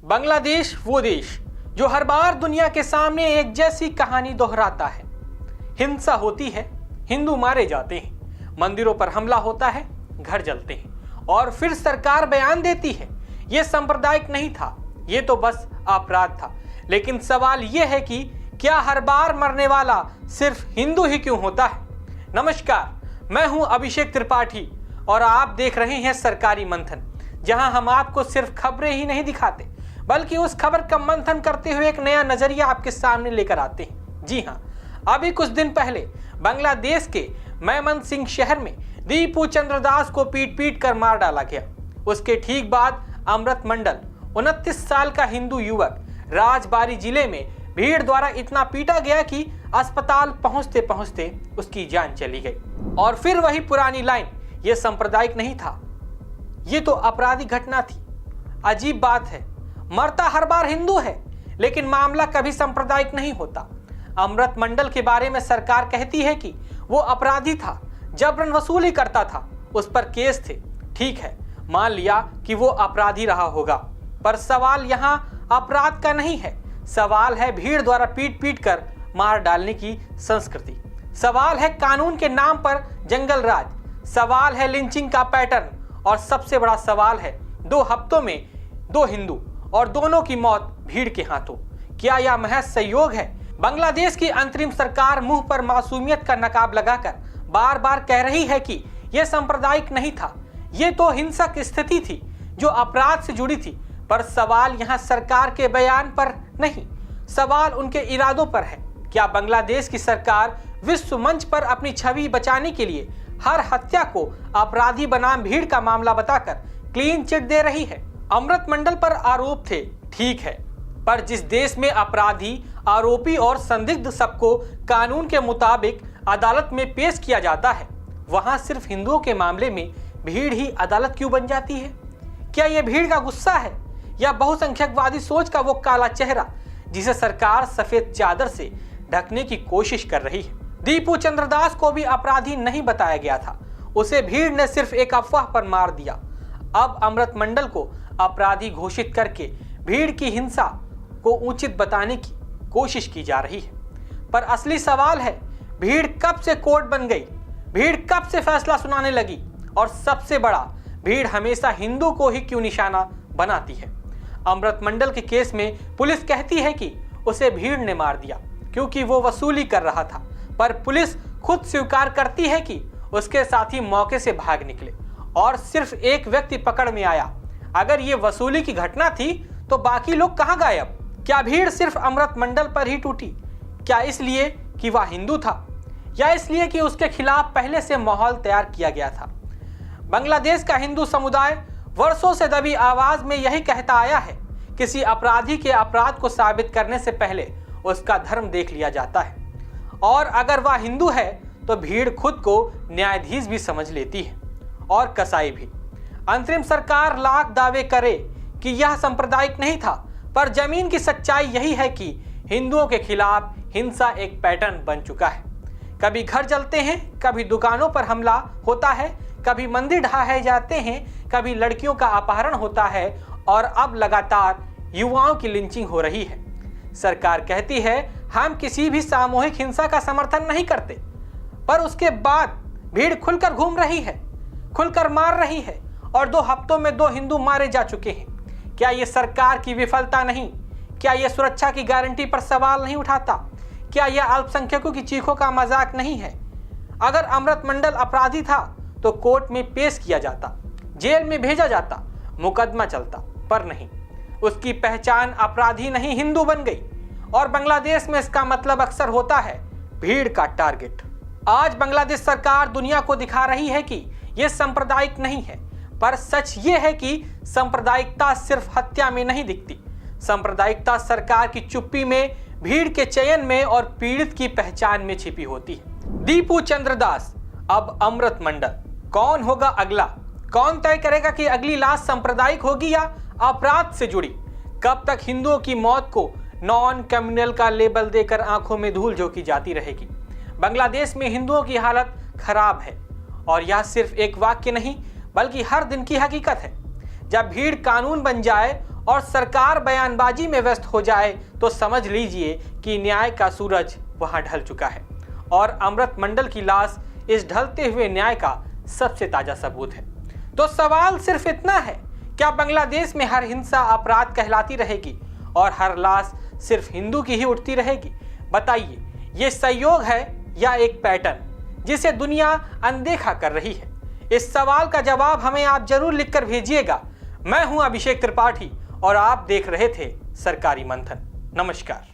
बांग्लादेश वो देश जो हर बार दुनिया के सामने एक जैसी कहानी दोहराता है। हिंसा होती है, हिंदू मारे जाते हैं, मंदिरों पर हमला होता है, घर जलते हैं और फिर सरकार बयान देती है ये सांप्रदायिक नहीं था, ये तो बस अपराध था। लेकिन सवाल ये है कि क्या हर बार मरने वाला सिर्फ हिंदू ही क्यों होता है? नमस्कार, मैं हूं अभिषेक त्रिपाठी और आप देख रहे हैं सरकारी मंथन, जहां हम आपको सिर्फ खबरें ही नहीं दिखाते बल्कि उस खबर का मंथन करते हुए एक नया नजरिया आपके सामने लेकर आते हैं। जी हां, अभी कुछ दिन पहले बांग्लादेश के मैमनसिंह शहर में दीपू चंद्र दास को पीट पीट कर मार डाला गया। उसके ठीक बाद अमृत मंडल 29 साल का हिंदू युवक राजबारी जिले में भीड़ द्वारा इतना पीटा गया कि अस्पताल पहुंचते पहुंचते उसकी जान चली गई। और फिर वही पुरानी लाइन, यह सांप्रदायिक नहीं था, ये तो आपराधिक घटना थी। अजीब बात है, मरता हर बार हिंदू है लेकिन मामला कभी सांप्रदायिक नहीं होता। अमृत मंडल के बारे में सरकार कहती है कि वो अपराधी था, जबरन वसूली करता था, उस पर केस थे। ठीक है, मान लिया कि वो अपराधी रहा होगा, पर सवाल यहाँ अपराध का नहीं है, सवाल है भीड़ द्वारा पीट पीट कर मार डालने की संस्कृति। सवाल है कानून के नाम पर जंगल राज, सवाल है लिंचिंग का पैटर्न और सबसे बड़ा सवाल है 2 हफ्तों में 2 हिंदू और दोनों की मौत भीड़ के हाथों। क्या यह महज संयोग है? बांग्लादेश की अंतरिम सरकार मुंह पर मासूमियत का नकाब लगाकर बार बार कह रही है कि यह सांप्रदायिक नहीं था, यह तो हिंसक स्थिति थी जो अपराध से जुड़ी थी। पर सवाल यहाँ सरकार के बयान पर नहीं, सवाल उनके इरादों पर है। क्या बांग्लादेश की सरकार विश्व मंच पर अपनी छवि बचाने के लिए हर हत्या को अपराधी बनाम भीड़ का मामला बताकर क्लीन चिट दे रही है? अमृत मंडल पर आरोप थे, ठीक है, पर जिस देश में अपराधी, आरोपी और संदिग्ध सबको कानून के मुताबिक अदालत में पेश किया जाता है, वहां सिर्फ हिंदुओं के मामले में भीड़ ही अदालत क्यों बन जाती है? क्या यह भीड़ का गुस्सा है या बहुसंख्यकवादी सोच का वो काला चेहरा जिसे सरकार सफेद चादर से ढकने की कोशिश कर रही है? दीपू चंद्र दास को भी अपराधी नहीं बताया गया था, उसे भीड़ ने सिर्फ एक अफवाह पर मार दिया। अब अमृत मंडल को अपराधी घोषित करके भीड़ की हिंसा को उचित बताने की कोशिश की जा रही है। पर असली सवाल है, भीड़ कब से कोर्ट बन गई? भीड़ कब से फैसला सुनाने लगी? और सबसे बड़ा, भीड़ हमेशा हिंदू को ही क्यों निशाना बनाती है? अमृत मंडल के केस में पुलिस कहती है कि उसे भीड़ ने मार दिया क्योंकि वो वसूली कर रहा था, पर पुलिस खुद स्वीकार करती है कि उसके साथी मौके से भाग निकले और सिर्फ एक व्यक्ति पकड़ में आया। अगर ये वसूली की घटना थी तो बाकी लोग कहां गायब? क्या भीड़ सिर्फ अमृत मंडल पर ही टूटी? क्या इसलिए कि वह हिंदू था या इसलिए कि उसके खिलाफ पहले से माहौल तैयार किया गया था? बांग्लादेश का हिंदू समुदाय वर्षों से दबी आवाज में यही कहता आया है, किसी अपराधी के अपराध को साबित करने से पहले उसका धर्म देख लिया जाता है, और अगर वह हिंदू है तो भीड़ खुद को न्यायाधीश भी समझ लेती है और कसाई भी। अंतरिम सरकार लाख दावे करे कि यह सांप्रदायिक नहीं था, पर जमीन की सच्चाई यही है कि हिंदुओं के खिलाफ हिंसा एक पैटर्न बन चुका है। कभी घर जलते हैं, कभी दुकानों पर हमला होता है, कभी मंदिर ढहाए जाते हैं, कभी लड़कियों का अपहरण होता है और अब लगातार युवाओं की लिंचिंग हो रही है। सरकार कहती है हम किसी भी सामूहिक हिंसा का समर्थन नहीं करते, पर उसके बाद भीड़ खुलकर घूम रही है, खुलकर मार रही है और 2 हफ्तों में 2 हिंदू मारे जा चुके हैं। क्या यह सरकार की विफलता नहीं? क्या यह सुरक्षा की गारंटी पर सवाल नहीं उठाता? क्या यह अल्पसंख्यकों की चीखों का मजाक नहीं है? अगर अमृत मंडल अपराधी था तो कोर्ट में पेश किया जाता, जेल में भेजा जाता, मुकदमा चलता, पर नहीं, उसकी पहचान अपराधी नहीं हिंदू बन गई। और बांग्लादेश में इसका मतलब अक्सर होता है भीड़ का टारगेट। आज बांग्लादेश सरकार दुनिया को दिखा रही है कि यह सांप्रदायिक नहीं है, पर सच ये है कि सांप्रदायिकता सिर्फ हत्या में नहीं दिखती। सांप्रदायिकता सरकार की चुप्पी में, भीड़ के चयन में और पीड़ित की पहचान में छिपी होती है। दीपू चंद्र दास, अब अमृत मंडल, कौन होगा अगला? कौन तय करेगा कि अगली लाश सांप्रदायिक होगी या अपराध से जुड़ी? कब तक हिंदुओं की मौत को नॉन कम्युनल का लेबल देकर आंखों में धूल झोंकी जाती रहेगी? बांग्लादेश में हिंदुओं की हालत खराब है और यह सिर्फ एक वाक्य नहीं बल्कि हर दिन की हकीकत है। जब भीड़ कानून बन जाए और सरकार बयानबाजी में व्यस्त हो जाए तो समझ लीजिए कि न्याय का सूरज वहां ढल चुका है और अमृत मंडल की लाश इस ढलते हुए न्याय का सबसे ताजा सबूत है। तो सवाल सिर्फ इतना है, क्या बांग्लादेश में हर हिंसा अपराध कहलाती रहेगी और हर लाश सिर्फ हिंदू की ही उठती रहेगी? बताइए, ये संयोग है या एक पैटर्न जिसे दुनिया अनदेखा कर रही है? इस सवाल का जवाब हमें आप जरूर लिखकर भेजिएगा। मैं हूं अभिषेक त्रिपाठी और आप देख रहे थे सरकारी मंथन। नमस्कार।